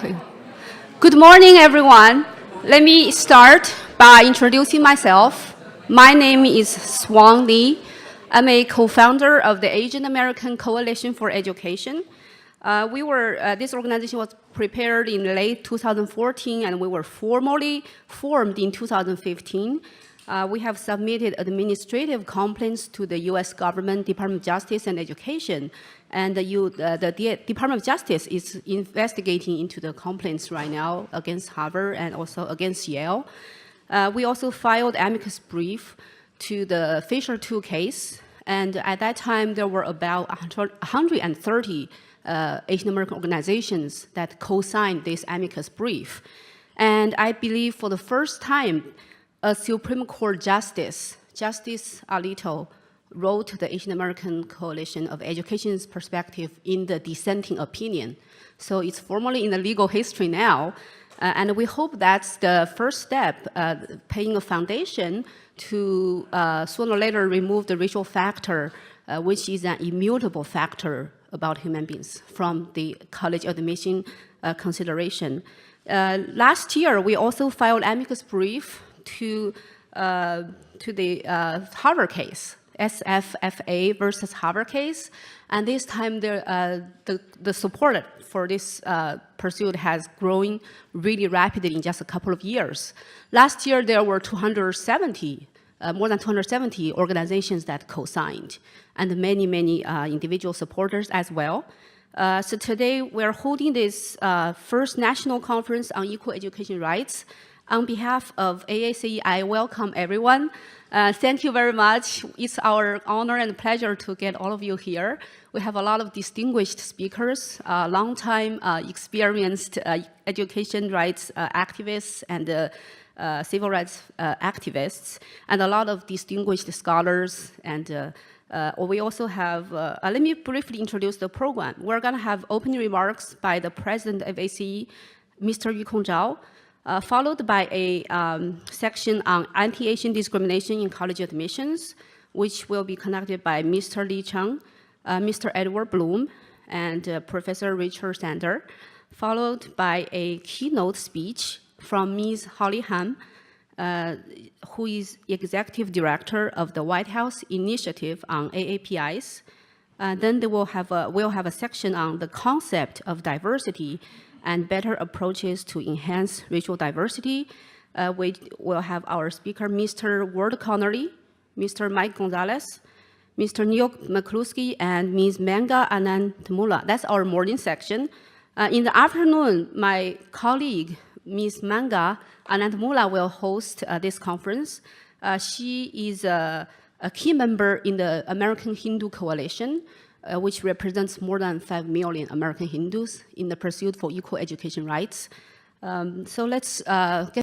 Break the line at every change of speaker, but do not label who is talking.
Okay. Good morning, everyone. Let me start by introducing myself. My name is Swan Lee. I'm a co-founder of the Asian American Coalition for Education. This organization was prepared in late 2014, and we were formally formed in 2015. We have submitted administrative complaints to the U.S. government, Department of Justice and Education, and the Department of Justice is investigating into the complaints right now against Harvard and also against Yale. We also filed amicus brief to the Fisher II case, and at that time there were about 130 Asian American organizations that co-signed this amicus brief. And I believe for the first time, a Supreme Court Justice Alito, wrote the Asian American Coalition of Education's perspective in the dissenting opinion. So it's formally in the legal history now. And we hope that's the first step, paying a foundation to sooner or later remove the racial factor, which is an immutable factor about human beings from the college admission consideration. Last year, we also filed amicus brief to the Harvard case, SFFA versus Harvard case, and this time the support for this pursuit has grown really rapidly in just a couple of years. Last year there were more than 270 organizations that co-signed, and many individual supporters as well. So today we're holding this first national conference on equal education rights. On behalf of AACE, I welcome everyone. Thank you very much. It's our honor and pleasure to get all of you here. We have a lot of distinguished speakers, long-time experienced education rights activists and civil rights activists, and a lot of distinguished scholars. And we also have, let me briefly introduce the program. We're going to have opening remarks by the president of ACE, Mr. Yukong Zhao, followed by a section on anti-Asian discrimination in college admissions, which will be conducted by Mr. Li Cheng, Mr. Edward Bloom, and Professor Richard Sander, followed by a keynote speech from Ms. Holly Han, who is Executive Director of the White House Initiative on AAPIs. Then we'll have a section on the concept of diversity and better approaches to enhance racial diversity. We will have our speaker, Mr. Ward Connerly, Mr. Mike Gonzalez, Mr. Neil McCluskey, and Ms. Manga Anandmula. That's our morning section. In the afternoon, my colleague, Ms. Manga Anandmula, will host this conference. She is a key member in the American Hindu Coalition, which represents more than 5 million American Hindus in the pursuit for equal education rights. So let's get